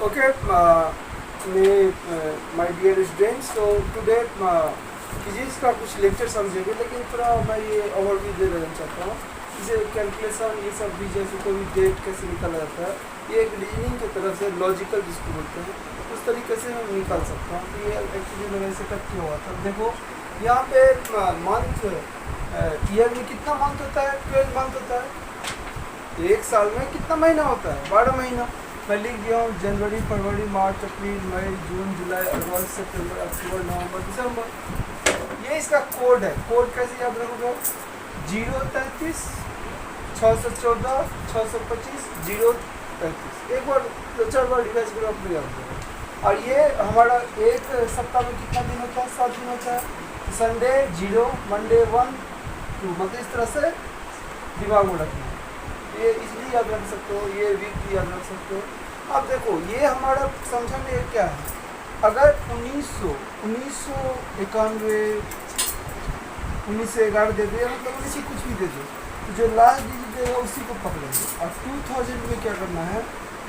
Okay, my dear students, so today physics का कुछ lecture समझेंगे, लेकिन थोड़ा मैं ये ओवरव्यू दे देना चाहता हूँ। इसे कैलकुलेशन ये सब भी, जैसे कोई डेट कैसे निकाला जाता है, ये एक रीजनिंग की तरफ से लॉजिकल जिसको बोलते हैं, उस तरीके से मैं निकाल सकता हूँ। तो ये एक्चुअली मेरे से कट किया हुआ था। देखो यहाँ पे मंथ, ईयर में कितना मंथ होता है? 12 मंथ होता है। एक साल में कितना महीना होता है? 12 महीना। मैं लिख दिया हूँ जनवरी, फरवरी, मार्च, अप्रैल, मई, जून, जुलाई, अगस्त, सितंबर, अक्टूबर, नवंबर, दिसंबर। ये इसका कोड है। कोड कैसे याद रखोगे? 033 614 625 033। एक बार 4 बार रिवाइज करो, अपने याद रखो। और ये हमारा एक सप्ताह में कितना दिन होता है? 7 दिन होता है। संडे 0, मंडे 1, 2, मतलब इस तरह से दिमाग में रखना है। ये इसलिए याद रख सकते हो, ये वीक भी याद रख सकते हो। अब देखो ये हमारा समझने ये क्या है, अगर 1991 1911 दे दे, मतलब 19 कुछ भी दे दो, तो जो लास्ट डिजिट देगा उसी को पकड़ेंगे। और 2000 में क्या करना है,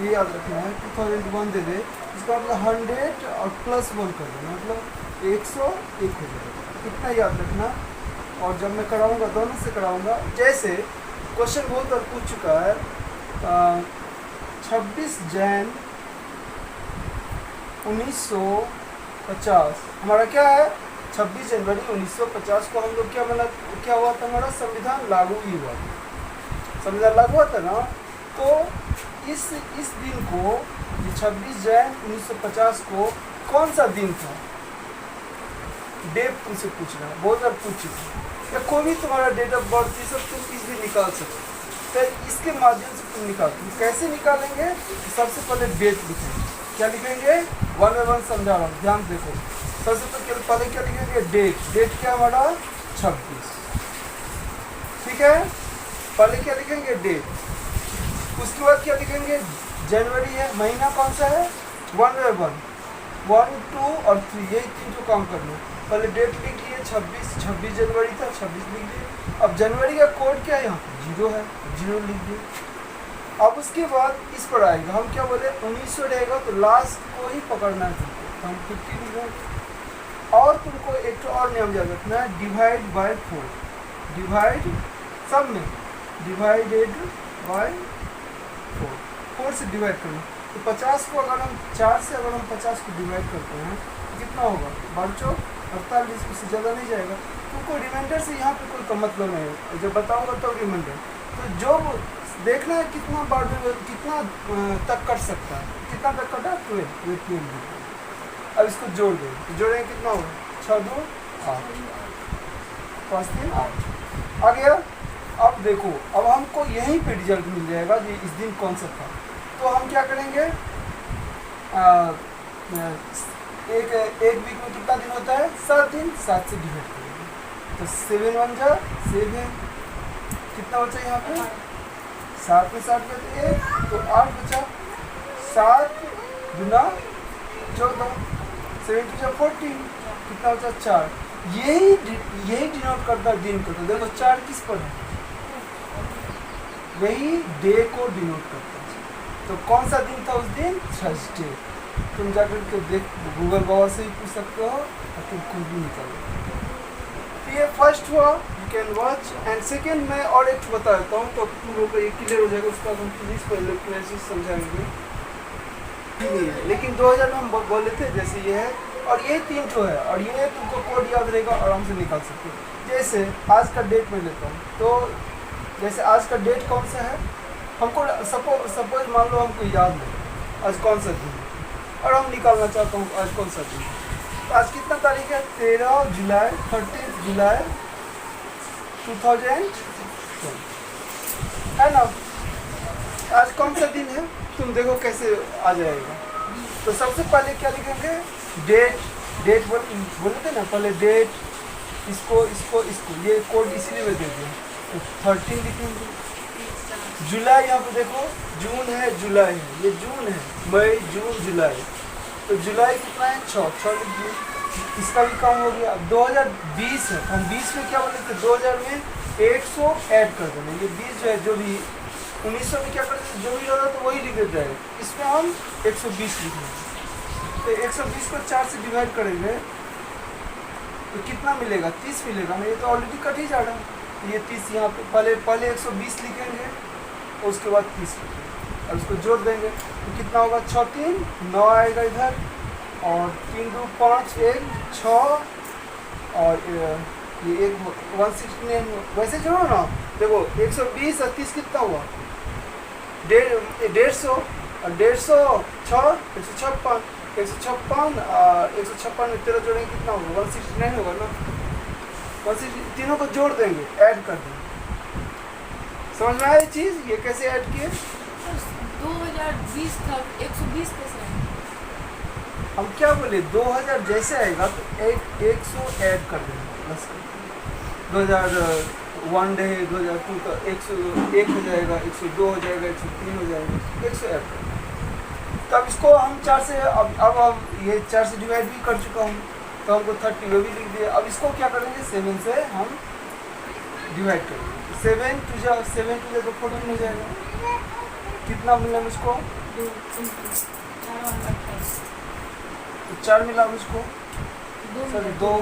ये याद रखना है। 2001 दे दे, इसका मतलब 100 और +1 कर देना, मतलब 101 हो जाएगा। इतना याद रखना। और जब मैं कराऊंगा, दोनों से कराऊंगा। जैसे क्वेश्चन बहुत बार पूछ चुका है, 26 जैन 1950 हमारा क्या है? 26 जनवरी 1950 को हम लोग क्या हुआ था? हमारा संविधान लागू ही हुआ था। संविधान लागू हुआ था ना। तो इस दिन को, 26 जैन 1950 को कौन सा दिन था? डेट तुमसे पूछ रहा है, बहुत बार पूछ चुका। या कोई भी तुम्हारा डेट ऑफ बर्थ, ये सब तुम इजली निकाल सकते। तो इसके माध्यम से तुम निकालते। कैसे निकालेंगे? सबसे पहले डेट लिखेंगे। क्या लिखेंगे? 1 बाय 1 समझा रहा हूँ, ध्यान देखो। सबसे पहले क्या लिखेंगे? डेट। डेट क्या हमारा? 26। ठीक है, पहले क्या लिखेंगे? डेट। उसके बाद क्या लिखेंगे? जनवरी है। महीना कौन सा है? 1 बाय 1, 1, 2 और 3, यही 3 को काम करना है। पहले डेट लिख लिए, 26 जनवरी था, 26 लिख दिए। अब जनवरी का कोड क्या है? यहाँ पे 0 है, 0 लिख दिए। अब उसके बाद इस पर आएगा, हम क्या बोले? 1900 रहेगा तो लास्ट को ही पकड़ना है तुमको। हम 50 लिखेंगे। और तुमको एक और नियम याद रखना है, डिवाइड बाय 4। डिवाइड सब में डिवाइडेड बाय 4 से डिवाइड करना। तो 50 को अगर हम 4 से अगर हम 50 को डिवाइड करते हैं तो कितना होगा? 12 48, उससे ज़्यादा नहीं जाएगा। तुमको रिमाइंडर से यहाँ पे कोई मतलब नहीं है, जब बताऊँगा तो रिमाइंडर। तो जो देखना है कितना बार, कितना तक कट सकता है। कितना तक कटा? 12। अब इसको जोड़ दो, जोड़ेंगे कितना होगा? 6 2 8, 5 3 8 आ गया। अब देखो, अब हमको यहीं पे रिजल्ट मिल जाएगा कि इस दिन कौन सा था। तो हम क्या करेंगे? एक वीक में कितना दिन होता है? 7 दिन। 7 से डिवाइड करेंगे तो 7 1 जा 7। कितना बचा यहाँ पे? 7 में 7 बचे 1, तो 8 बचा। 7 गुना 14, 7 2 14, कितना बचा? 4। यही डिनोट करता है दिन को। तो देखो 4 किस पर है? यही डे को डिनोट करता है। तो कौन सा दिन था उस दिन? थर्सडे। तुम जाकर के देख, गूगल बाबा से ही पूछ सकते हो और तुम खुद भी निकालो। तो ये फर्स्ट हुआ, you can watch. And second मैं और एक बता देता हूँ, तो तुम लोग को ये क्लियर हो जाएगा। उसका हम फिजिक्स पहले क्लासेस समझाएंगे नहीं है, लेकिन 2000 में हम बोले थे जैसे ये है। और ये 3 जो है, और ये तुमको कोड याद रहेगा, आराम से निकाल सकते हो। जैसे आज का डेट मैं लेता हूँ, तो जैसे आज का डेट कौन सा है? हमको सपोज मान लो हमको याद नहीं आज कौन सा दिन, और हम निकालना चाहता हूँ आज कौन सा दिन। तो आज कितना तारीख है? 13 जुलाई 30 जुलाई 2000 है ना। आज कौन सा दिन है? तुम देखो कैसे आ जाएगा। तो सबसे पहले क्या लिखेंगे? डेट बोले थे ना पहले, डेट, इसको ये कोड इसलिए मैं दे दिया। तो 13 लिखेंगे। जुलाई, यहाँ पे देखो जून है, जुलाई है, ये जून है, मई, जून, जुलाई। तो जुलाई कितना है? 6 लिख दिए। इसका भी काम हो गया। 2020 है, हम 20 में क्या बोले थे? 2000 में 100 ऐड कर देना। ये 20 जो है, जो भी 1900 में क्या करते थे, जो भी होता तो वही लिख देते हैं। इसमें हम 120 लिखेंगे। तो 120 को 4 से डिवाइड करेंगे तो कितना मिलेगा, 30 मिलेगा ना। ये तो ऑलरेडी कट ही जा रहा है। ये 30 यहाँ पे पहले 120 लिखेंगे और उसके बाद 30 लिखेंगे और उसको जोड़ देंगे तो कितना होगा, 6 3 9 आएगा इधर, और 3 2 5 1 6, और ये एक 169। वैसे जोड़ो ना, देखो 120 और 30 कितना हुआ, 150 और 150 6 156, 156 और 156 में 13 जोड़ेंगे कितना होगा, 169 होगा ना। 160 तीनों को जोड़ देंगे, ऐड कर देंगे। समझ में आया ये चीज़, ये कैसे ऐड किए। 2020 था, 120 कैसे है? हम क्या बोले, 2000 जैसे आएगा तो 100 ऐड कर देंगे, प्लस 2001 डे 2002 का 101 हो जाएगा, 102 हो जाएगा, 103 हो जाएगा, 100 ऐड कर देंगे। तो अब इसको हम 4 से अब हम ये 4 से डिवाइड भी कर चुका हूँ तो हमको 30 वो भी लिख दिया। अब इसको क्या करेंगे, 7 से हम डिवाइड करेंगे। 7 टू जा तो 14 हो जाएगा। कितना मिला मुझको, 2 3 4 और 28, तो 4 मिला मुझको, 2 सॉरी 2,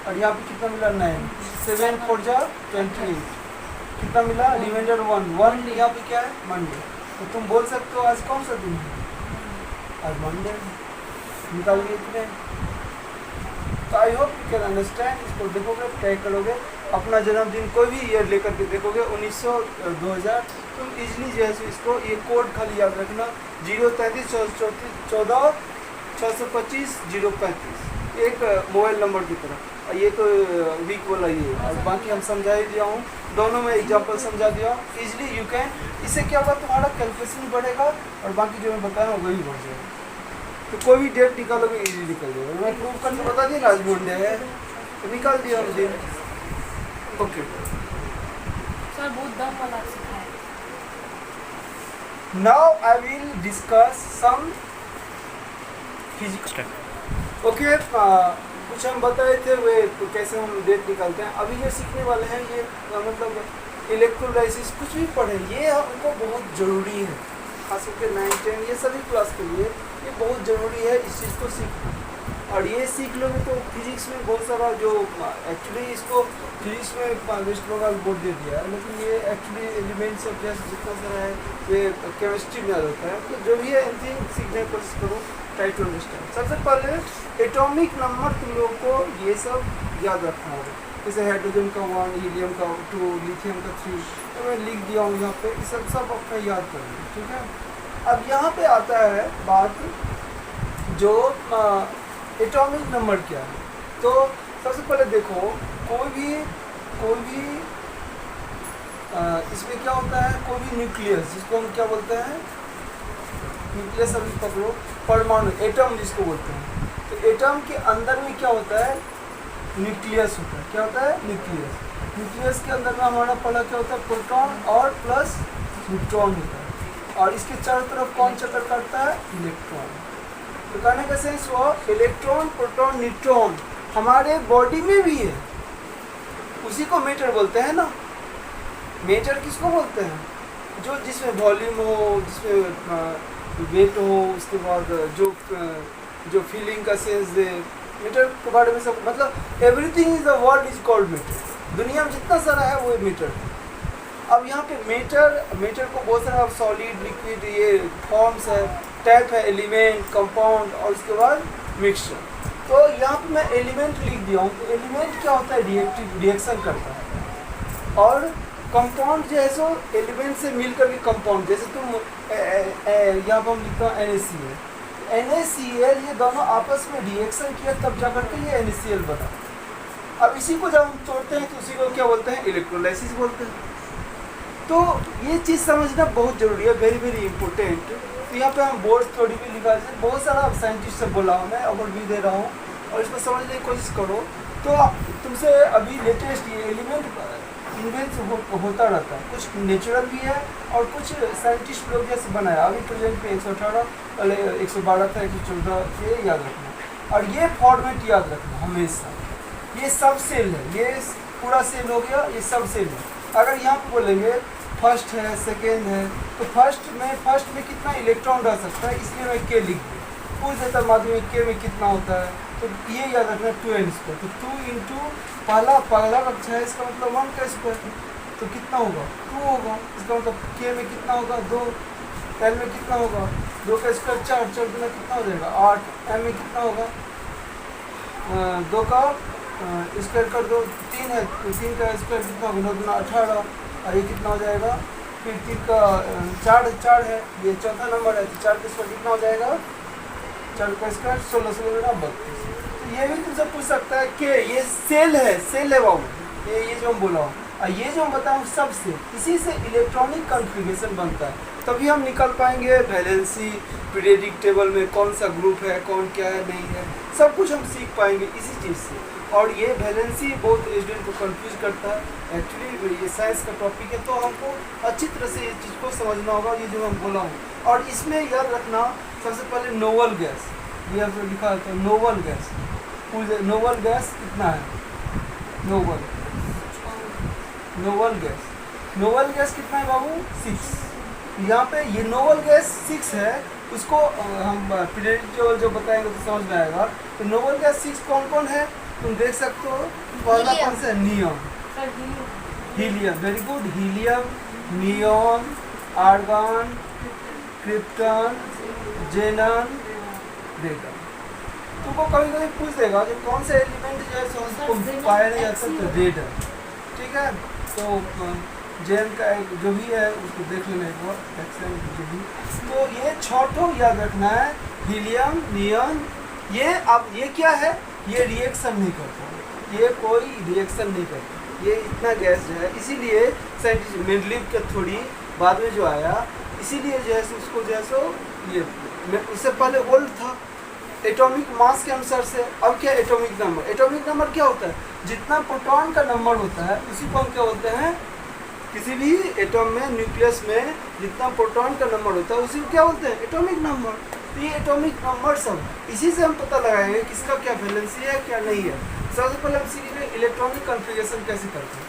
और यहाँ पे कितना मिला, 9। 7 4 जा 28, कितना मिला, रिमाइंडर 1 यहाँ पे क्या है, मंडे। तो तुम बोल सकते हो आज कौन सा दिन है, आज मंडे। निकालिए इतने। तो आई होप यू कैन अंडरस्टैंड। इसको देखोगे, ट्राई करोगे, अपना जन्मदिन कोई भी ईयर लेकर के देखोगे, 1900 2000, तुम इजली जो है सो इसको ये कोड खाली याद रखना, 033 14 625 035, एक मोबाइल नंबर की तरह। और ये तो वीक वाला ये, और बाकी हम समझा ही दिया हूँ, दोनों में एग्जाम्पल समझा दिया हूँ। इजली यू कैन, इससे क्या होगा, तुम्हारा कैलकुलेशन बढ़ेगा और बाकी जो मैं बताया वही बढ़ जाएगा। तो कोई भी डेट निकालोगे इजीली निकल जाएगा। मैं प्रूव करके बता दिया, आज मंडे है तो निकाल दिया हम दिन। ओके सर बहुत दम वाला सिखाया। Now I will discuss some physics. Okay, कुछ हम बताए थे वे तो कैसे हम डेट निकालते हैं। अभी जो सीखने वाले हैं ये मतलब इलेक्ट्रोलाइसिस कुछ भी पढ़े, ये हमको बहुत ज़रूरी है, खास करके 9 10 ये सभी क्लास के लिए ये बहुत ज़रूरी है इस चीज़ को सीखना। और ये सीख लोगे तो फिजिक्स में बहुत सारा जो एक्चुअली इसको फिजिक्स में वेस्ट बंगाल बोर्ड दे दिया है, लेकिन ये एक्चुअली एलिमेंट्स ऑफ गैस जितना सारा है ये केमिस्ट्री में याद होता है। तो जो भी है एनीथिंग सीखने की कोशिश करो, ट्राई टू अंडरस्टैंड। सबसे पहले एटॉमिक नंबर तुम लोगों को ये सब याद रखना होगा, जैसे हाइड्रोजन का 1, हीलियम का 2, लिथियम का 3, तो मैं लिख दिया हूँ यहाँ पे, ये सब अपना याद कर लो, ठीक है। अब यहाँ पे आता है बात जो एटॉमिक नंबर क्या है। तो सबसे पहले देखो, कोई भी इसमें क्या होता है, कोई भी न्यूक्लियस जिसको हम क्या बोलते हैं, न्यूक्लियस अभी पकड़ो, परमाणु, एटम जिसको बोलते हैं। तो एटम के अंदर में क्या होता है, न्यूक्लियस होता है। क्या होता है, न्यूक्लियस। न्यूक्लियस के अंदर में हमारा पहला क्या होता है, प्रोटॉन और प्लस न्यूट्रॉन होता है, और इसके चारों तरफ कौन चक्कर काटता है, इलेक्ट्रॉन। तो कहने का सेंस हुआ, इलेक्ट्रॉन प्रोटॉन न्यूट्रॉन हमारे बॉडी में भी है, उसी को मैटर बोलते हैं ना। मैटर किसको बोलते हैं, जो जिसमें वॉल्यूम हो, जिसमें वेट हो, उसके बाद जो फीलिंग का सेंस दे। मैटर के बारे में सब, मतलब everything is the world is called matter. दुनिया में जितना सारा है वो मैटर है। अब यहाँ पे मैटर को बहुत सारा सॉलिड, लिक्विड, ये फॉर्म्स है, टाइप है, एलिमेंट, कंपाउंड और उसके बाद मिक्सचर। तो यहाँ पे मैं एलिमेंट लिख दिया हूँ। तो एलिमेंट क्या होता है, रिएक्शन करता है। और कंपाउंड जो है सो एलिमेंट से मिल करके कंपाउंड, जैसे तुम यहाँ पर हम लिखता हूँ NaCl, ये दोनों आपस में रिएक्शन किया तब जा करके ये NaCl बना। अब इसी को जब हम तोड़ते हैं तो उसी को क्या बोलते हैं, इलेक्ट्रोलाइसिस बोलते हैं। तो ये चीज़ समझना बहुत ज़रूरी है, वेरी वेरी इंपॉर्टेंट। तो यहाँ पे हम बोर्ड थ्योरी भी लिखा है, बहुत सारा साइंटिस्ट से बोला हूँ मैं, अवार्ड भी दे रहा हूँ, और इसको समझने की कोशिश करो। तो तुमसे अभी लेटेस्ट ये एलिमेंट इन्वेंट होता रहता है, कुछ नेचुरल भी है और कुछ साइंटिस्ट लोग जैसे बनाया। अभी प्रेजेंट पे 118, पहले 112 था, 114, ये याद रखना। और ये फॉर्मेट याद रखना हमेशा, ये सब सेल है, ये पूरा सेल हो गया, ये सब सेल है। अगर यहाँ पे बोलेंगे फर्स्ट है, सेकेंड है। तो फर्स्ट में कितना इलेक्ट्रॉन रह सकता है, इसलिए मैं के लिख दूँ। पूछ देता माध्यमिक के में कितना होता है, तो ये याद रखना 2n²। तो 2 इंटू पहला कक्षा है, इसका मतलब 1 का स्क्वायर, तो कितना होगा 2 होगा। इसका मतलब के में कितना होगा 2, एल में कितना होगा 2 का स्क्वायर 4, 4 गुना कितना हो जाएगा 8, एम में कितना होगा 2 का स्क्वायर कर दो 3 है, तो 3 का स्क्वायर कितना होगा 9 गुना 18, और ये कितना हो जाएगा फिर 3 का 4 है, ये चौथा नंबर है, तो 4 का स्क्वायर कितना हो जाएगा 4 का स्क्वायर 16, 16 गुना 32। तो ये भी तुमसे पूछ सकता है कि ये सेल है बाबू, ये जो हम बोला हूँ, और ये जो हम बताऊँ सबसे, इसी से इलेक्ट्रॉनिक कॉन्फ़िगरेशन बनता है। तभी हम निकल पाएंगे वैलेंसी, पीरियडिक टेबल में कौन सा ग्रुप है, कौन क्या है नहीं है, सब कुछ हम सीख पाएंगे इसी चीज़ से। और ये वैलेंसी बहुत स्टूडेंट को कंफ्यूज करता है। एक्चुअली ये साइंस का टॉपिक है, तो हमको अच्छी तरह से ये चीज़ को समझना होगा, ये जो मैं बोला हूँ। और इसमें याद रखना सबसे पहले नोबल गैस, ये आपको लिखा होता है नोबल गैस। नोबल गैस कितना है, नोबल गैस कितना है बाबू 6। यहाँ पे ये नोबल गैस 6 है, उसको हम पीरियडिक टेबल जो बताएंगे तो समझ में आएगा। तो नोबल गैस 6 कौन कौन है तुम देख सकते हो। पहला कौन सा है neon, helium, very good, helium, neon, argon, krypton, xenon, रेगन। तुमको कभी कभी पूछ देगा कि कौन सा एलिमेंट जो है उसको पाया नहीं जाता, तो रेड है, ठीक है। तो जेन का एक जो भी है उसको देख लेना एक बार, जो भी। तो ये 6 याद रखना है, हीलियम, नियॉन। ये अब ये क्या है, ये रिएक्शन नहीं करता, ये कोई रिएक्शन नहीं करता, ये इतना गैस जो है। इसीलिए साइंटिस्ट मेंडलीव के थोड़ी बाद में जो आया, इसीलिए जो है उसको जो है सो ये उससे पहले ओल्ड था एटॉमिक मास के अनुसार से। अब क्या एटॉमिक नंबर क्या होता है, जितना प्रोटॉन का नंबर होता है उसी को हम क्या बोलते हैं, किसी भी एटॉम में न्यूक्लियस में जितना प्रोटॉन का नंबर होता है उसी को क्या बोलते हैं एटॉमिक नंबर। तो ये एटॉमिक नंबर सब इसी से हम पता लगाएंगे किसका क्या वैलेंसी है क्या नहीं है। सबसे पहले हम सीखेंगे इलेक्ट्रॉनिक कॉन्फ़िगरेशन कैसे करते हैं।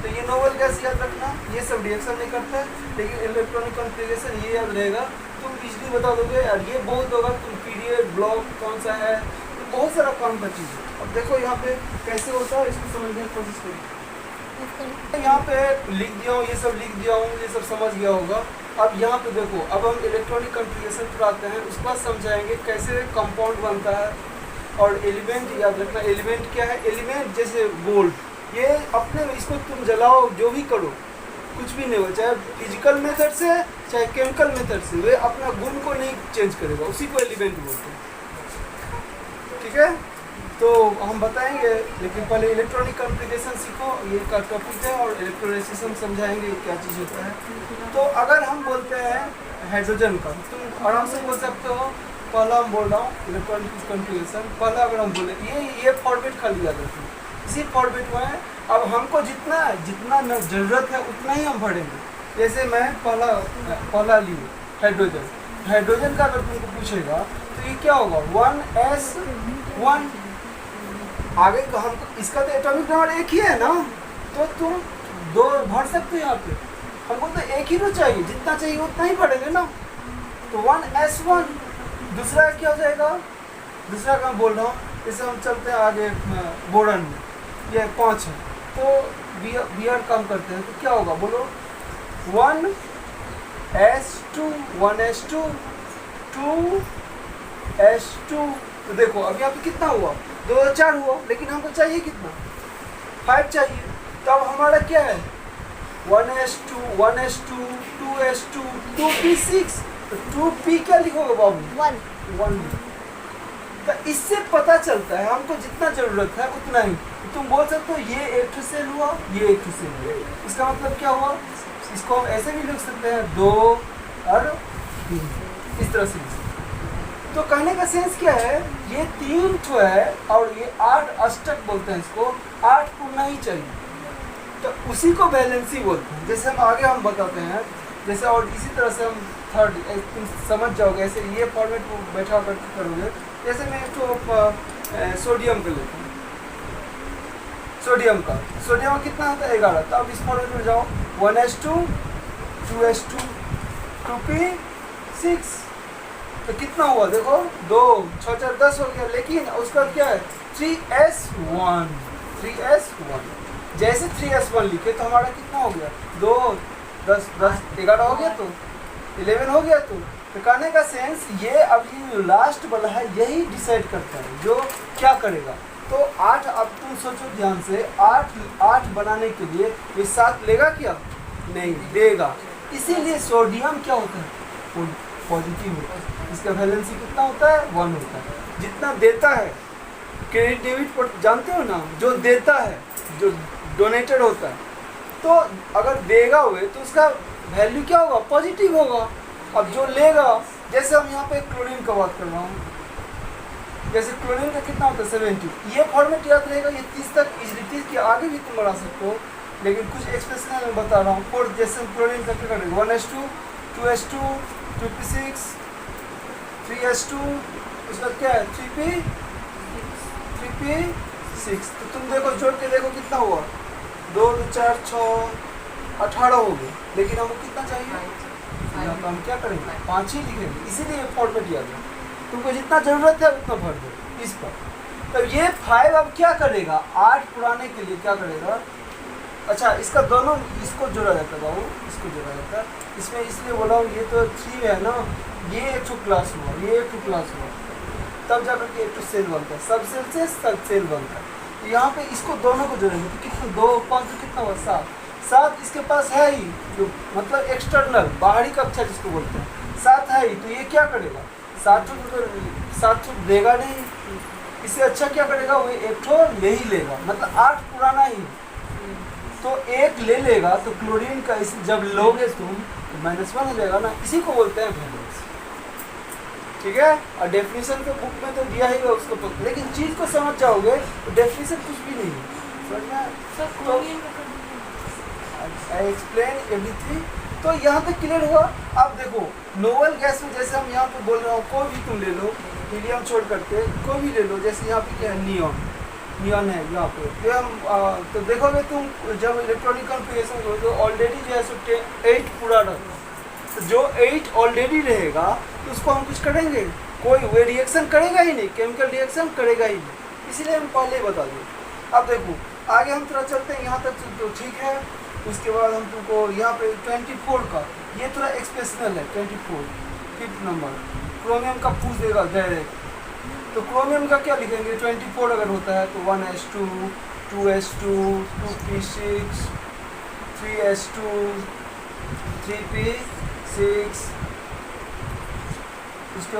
तो ये नोबल गैस याद रखना, ये सब रिएक्शन नहीं करता है, लेकिन इलेक्ट्रॉनिक कॉन्फ़िगरेशन ये याद रहेगा, तुम इजली बता दोगे यार, ये बहुत होगा, तुम पीरियड ब्लॉक कौन सा है, तो बहुत सारा काम का चीज़ है। अब देखो यहाँ पे कैसे होता है, इसको समझने की कोशिश करिए। यहाँ पे लिख दिया हूँ, ये सब लिख दिया हूँ, ये सब समझ गया होगा। अब यहाँ पे देखो, अब हम इलेक्ट्रॉनिक कॉन्फ़िगरेशन पर आते हैं, उसके बाद समझाएंगे कैसे कंपाउंड बनता है। और एलिमेंट याद रखना, एलिमेंट क्या है, एलिमेंट जैसे गोल्ड, ये अपने इसको तुम जलाओ जो भी करो कुछ भी नहीं हो, चाहे फिजिकल मेथड से चाहे केमिकल मेथड से, वे अपना गुण को नहीं चेंज करेगा, उसी को एलिमेंट बोलते हैं, ठीक है। तो हम बताएंगे, लेकिन पहले इलेक्ट्रॉनिक कॉन्फ़िगरेशन सीखो, ये का टॉपिक है, और इलेक्ट्रोलाइसिस हम समझाएंगे क्या चीज़ होता है। तो अगर हम बोलते हैं हाइड्रोजन का, तुम आराम से बोल सकते हो। पहला हम बोल रहा हूँ इलेक्ट्रॉनिक कॉन्फ़िगरेशन, पहला अगर हम बोले ये फॉर्मेट खाली याद रखें, इसी फॉर्मेट में अब हमको जितना ज़रूरत है उतना ही हम भरेंगे। जैसे मैं पहला लिए हाइड्रोजन का अगर तुमको पूछेगा तो ये क्या होगा 1s1। आगे का हमको इसका तो एटॉमिक नंबर एक ही है ना, तो तुम 2 भर सकते हो यहाँ पे, हमको तो एक ही तो चाहिए, जितना चाहिए उतना ही भरेंगे ना। तो 1s1। दूसरा क्या हो जाएगा, दूसरा का बोल रहा हूँ, जैसे हम चलते हैं आगे बोरन में, ये 5 है, तो बी आर काम करते हैं, तो क्या होगा बोलो 1s2 2s2। तो देखो अभी यहाँ पे कितना हुआ 2 4 हुआ, लेकिन हमको चाहिए कितना 5 चाहिए। तो अब हमारा क्या है 1s2 2s2 2p6। तो 2p क्या लिखोगे बाबू 1। तो इससे पता चलता है हमको जितना ज़रूरत है उतना ही। तुम बोल सकते हो ये एक ठो सेल हुआ, ये एक ठो सेल हुआ, इसका मतलब क्या हुआ, इसको हम ऐसे भी लिख सकते हैं 2 और 3, इस तरह से। तो कहने का सेंस क्या है, ये 3 ठो है और ये 8 अष्टक बोलते हैं इसको, 8 पूर्णा ही चाहिए, तो उसी को वैलेंसी बोलते हैं। जैसे हम आगे हम बताते हैं, जैसे और इसी तरह से हम थर्ड तुम समझ जाओगे, ऐसे ये फॉर्मेट को बैठा करके करोगे। जैसे मैं एक तो सोडियम का लेता हूँ, सोडियम का कितना होता है 11। तो अब इस फॉर्मेट में जाओ 1s2 2s2 2p6। तो कितना हुआ देखो, 2 6 4 10 हो गया, लेकिन उसका क्या है 3s1 3s1। जैसे 3s1 लिखे तो हमारा कितना हो गया 2 10 10 11 हो गया, तो 11 हो गया। तो कहने का सेंस ये अब ये लास्ट वाला है यही डिसाइड करता है जो क्या करेगा। तो 8, अब तुम सोचो ध्यान से, 8 बनाने के लिए ये 7 लेगा क्या, नहीं देगा। इसीलिए सोडियम क्या होता है पॉजिटिव होता है, इसका वैलेंसी कितना होता है 1 होता है। जितना देता है क्रेडिट डेबिट पर जानते हो ना, जो देता है जो डोनेटेड होता है, तो अगर देगा हुए तो उसका वैल्यू क्या होगा पॉजिटिव होगा। अब जो लेगा, जैसे हम यहाँ पे क्लोरीन का बात कर रहा हूँ, जैसे क्लोरीन का कितना होता है 70, ये फॉर्मेट याद रहेगा, ये 30 तक इजली 30 के आगे भी तुम बढ़ा सकते हो, लेकिन कुछ एक्सप्रेशन मैं बता रहा हूँ। फोर्थ जैसे क्लोरीन का क्या करेंगे 1s2 2s2 2p6 3s2, उसका क्या है 3p6। तो तुम देखो जोड़ के देखो कितना हुआ 2 4 6 18 हो गए, लेकिन हमको कितना चाहिए, यहाँ तो हम क्या करेंगे 5 ही लिखेंगे। इसीलिए फॉर्मेट याद है, तुमको जितना ज़रूरत है उतना भर दो इस पर। तो ये 5 अब क्या करेगा 8 पुराने के लिए क्या करेगा, अच्छा इसका दोनों इसको जोड़ा जाता है बाबू, इसको जोड़ा जाता है इसमें, इसलिए बोला हूँ ये तो 3 है ना, ये एक टू क्लास हुआ, ये एक टू क्लास हुआ, तब जाकर के एक टू सेल बनता है, सब सेल से सब सेल बनता है। तो यहाँ पे इसको दोनों को जोड़ेंगे तो कितना 2 5 तो कितना हुआ 7 इसके पास है ही, जो मतलब एक्सटर्नल बाहरी कक्षा जिसको बोलते हैं 7 है ही। तो ये क्या करेगा 7 देगा नहीं, इससे अच्छा क्या करेगा वो एक ठो ले ही लेगा, मतलब 8 पुराना ही तो एक ले लेगा। तो क्लोरीन का इस जब लोगे तुम तो -1 हो जाएगा ना, इसी को बोलते हैं वैलेंस, ठीक है। और डेफिनेशन के बुक में तो दिया ही है उसको, लेकिन चीज़ को समझ जाओगे तो डेफिनेशन कुछ भी नहीं है, समझ में आई एक्सप्लेन एवरीथिंग। तो यहाँ तक क्लियर हुआ। अब देखो नोबल गैस में जैसे हम यहाँ पे बोल रहे हो, कोई भी तुम ले लो, हीलियम छोड़ करके कोई भी ले लो, जैसे यहाँ पे क्या है नियॉन है यहाँ पे, जो हम तो देखोगे तुम जब इलेक्ट्रॉनिक कॉन्फ़िगरेशन करो तो ऑलरेडी जो है सो 8 पूरा रहता है। तो जो 8 ऑलरेडी रहेगा तो उसको हम कुछ करेंगे, कोई वे रिएक्शन करेगा ही नहीं, केमिकल रिएक्शन करेगा ही नहीं, इसीलिए हम पहले ही बता दें। अब देखो आगे हम थोड़ा चलते हैं, यहाँ तक तो ठीक है। उसके बाद हम तुमको यहाँ पे 24 का ये थोड़ा एक्सप्रेशनल है, 24 5th नंबर क्रोमियम का पूछ देगा डायरेक्ट। तो क्रोमियम का क्या लिखेंगे 24 अगर होता है तो 1s2 2s2 2p6 3s2 3p6, उसके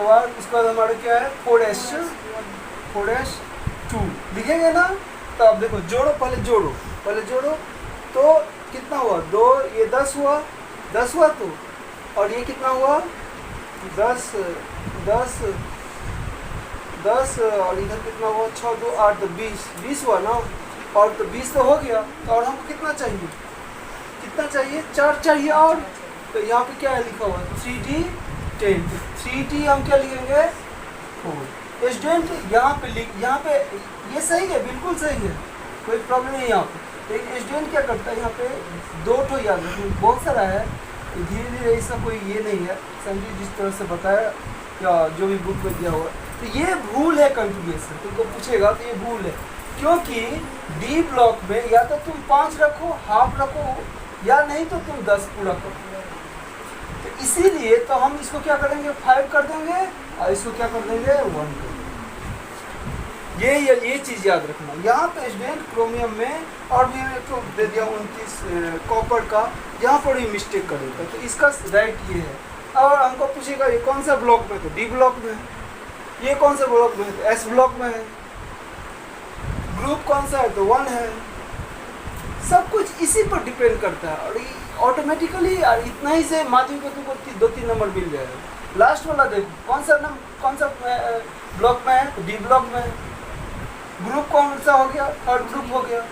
बाद हमारे क्या है 4s2 लिखेंगे ना। तो अब देखो जोड़ो, पहले जोड़ो तो कितना हुआ 2 ये 10 हुआ तो, और ये कितना हुआ 10 और इधर कितना हुआ 6 2 8 तो 20 हुआ ना, और तो 20 तो हो गया। तो और हमको कितना चाहिए 4 चाहिए। और तो यहाँ पे क्या है लिखा हुआ 3d10, 3d हम क्या लिखेंगे 4। स्टूडेंट यहाँ पे ये सही है, बिल्कुल सही है, कोई प्रॉब्लम नहीं है यहाँ पे। लेकिन स्टूडेंट क्या करता है यहाँ पे 2 ठो याद रखना, बहुत सारा है, धीरे धीरे इसका कोई ये नहीं है, समझिए जिस तरह से बताया या जो भी बुक में दिया हुआ। तो ये भूल है कॉन्फ़िगरेशन, तुमको पूछेगा तो ये भूल है, क्योंकि डी ब्लॉक में या तो तुम 5 रखो, हाफ रखो, या नहीं तो तुम 10 पूरा करो। तो इसीलिए तो हम इसको क्या करेंगे 5 कर देंगे और इसको क्या कर देंगे 1 कर देंगे। ये चीज़ याद रखना। यहाँ पे स्टूडेंट क्रोमियम में और भी एक तो दे दिया 29 कॉपर का, यहाँ पर भी मिस्टेक करेगा, तो इसका राइट ये है। और हमको पूछेगा ये कौन सा ब्लॉक में, तो डी ब्लॉक में है, ये कौन सा ब्लॉक में है, तो एस ब्लॉक में है, ग्रुप कौन सा है तो 1 है। सब कुछ इसी पर डिपेंड करता है, और ये ऑटोमेटिकली यार इतना ही से माध्यमिक को तुमको 2-3 नंबर मिल जाएगा। लास्ट वाला देखो कौन सा ब्लॉक में है, तो डी ब्लॉक में है, ग्रुप कौन सा हो गया, थर्ड ग्रुप हो गया।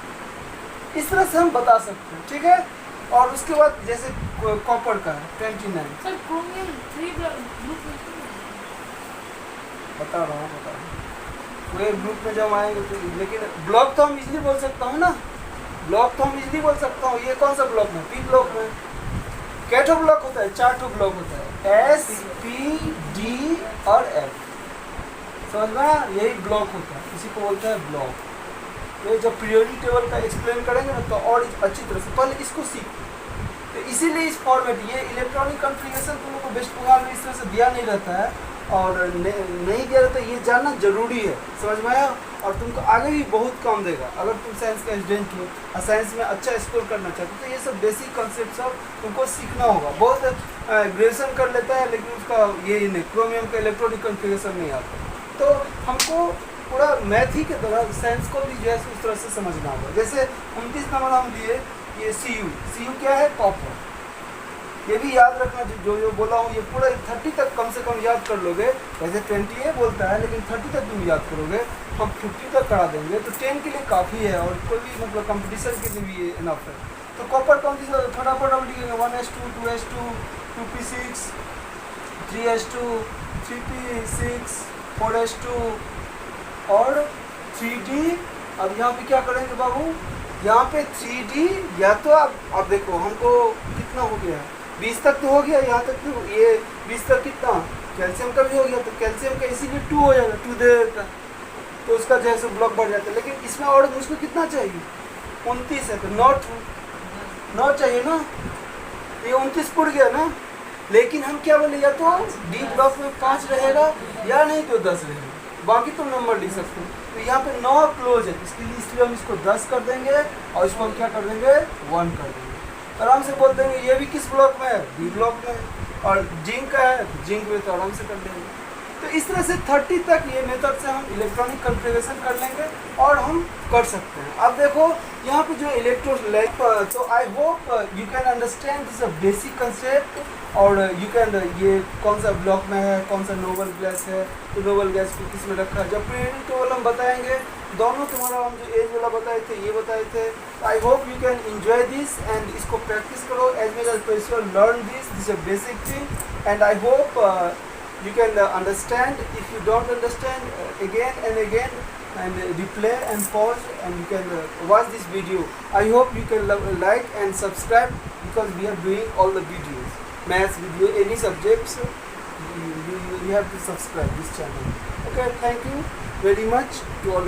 इस तरह से हम बता सकते हैं, ठीक है। और उसके बाद जैसे कॉपर का है 29, सर क्रोमियम 3 ग्रुप में बता रहा हूँ पूरे ग्रुप में जब आएंगे तो, लेकिन ब्लॉक तो हम इजीली बोल सकता हूँ ना, ये कौन सा ब्लॉक में, पी ब्लॉक में, क्या ठो ब्लॉक होता है? 4 ठो ब्लॉक होता है, एस पी डी और एफ। समझ में आया? यही ब्लॉक होता है, इसी को बोलते हैं ब्लॉक। तो जब पीरियोडिक टेबल का एक्सप्लेन करेंगे ना तो और अच्छी तरह से, पहले इसको सीख। तो इसीलिए इस फॉर्मेट, ये इलेक्ट्रॉनिक कॉन्फ़िगरेशन तुम लोग को बेस्ट बंगाल में इस तरह से दिया नहीं रहता है और नहीं दिया रहता, ये जानना जरूरी है। समझ में आया? और तुमको आगे भी बहुत काम देगा अगर तुम साइंस का स्टूडेंट हो और साइंस में अच्छा स्कोर करना चाहते हो। तो ये सब बेसिक कॉन्सेप्ट सब तुमको सीखना होगा। बहुत ग्रेजुएशन कर लेता है लेकिन उसका ये नहीं, क्रोमियम का इलेक्ट्रॉनिक कॉन्फ़िगरेशन नहीं आता। तो हमको पूरा मैथ ही के तरह साइंस को भी जो है उस तरह से समझना होगा। जैसे 29 नंबर हम दिए, ये सी यू क्या है? कॉपर। ये भी याद रखना, जो बोला हूँ ये पूरा 30 तक कम से कम याद कर लोगे। वैसे 20 ये बोलता है लेकिन 30 तक तुम याद करोगे, हम 50 तक करा देंगे तो 10 के लिए काफ़ी है और कोई भी मतलब कंपटीशन के लिए भी ये इनफ है। तो कॉपर कौन सी फटाफट हम लिखेंगे 1s2 2s2 2p6 3s2 3p6 4s2 और 3d। अब यहाँ पे क्या करेंगे बाबू? यहाँ पे 3d या तो आप देखो हमको कितना हो गया, 20 तक तो हो गया, यहाँ तक तो ये 20 तक कितना कैल्शियम का भी हो गया, तो कैल्शियम का इसीलिए 2 हो जाएगा, 2 दे देता है तो उसका जो है सो ब्लॉक बढ़ जाता है। लेकिन इसमें और मुझको कितना चाहिए? 29 है तो 9 चाहिए ना, ये 29 पुट गया ना। लेकिन हम क्या बोले, या तो डी ब्लॉक में 5 रहेगा या नहीं तो 10 रहेगा, बाकी तो नंबर लिख सकते हो। तो यहाँ पे 9 क्लोज है, इसलिए हम इसको 10 कर देंगे और इसको हम क्या कर देंगे? 1 कर देंगे। आराम से बोल देंगे ये भी किस ब्लॉक में है? बी ब्लॉक में। और जिंक का है, जिंक में तो आराम से कर देंगे। तो इस तरह से 30 तक ये मेथड से हम इलेक्ट्रॉनिक कॉन्फ़िगरेशन कर लेंगे और हम कर सकते हैं। अब देखो यहाँ पे जो इलेक्ट्रोलाइट, तो आई hope you can understand this basic concept और यू कैन, ये कौन सा ब्लॉक में है, कौन सा नोबल गैस है, तो नोबल गैस को किस में रखा है। जब पीरियडिक टेबल हम बताएंगे, दोनों तुम्हारा हम जो एज वाला बताए थे ये बताए थे। I hope you can enjoy this and इसको प्रैक्टिस करो as well as possible, learn this a basic thing and I hope you can understand. If you don't understand, again and again and replay and pause and you can watch this video. I hope you can like and subscribe because we are doing all the videos, maths video, any subjects, you have to subscribe this channel. Okay, thank you very much to all.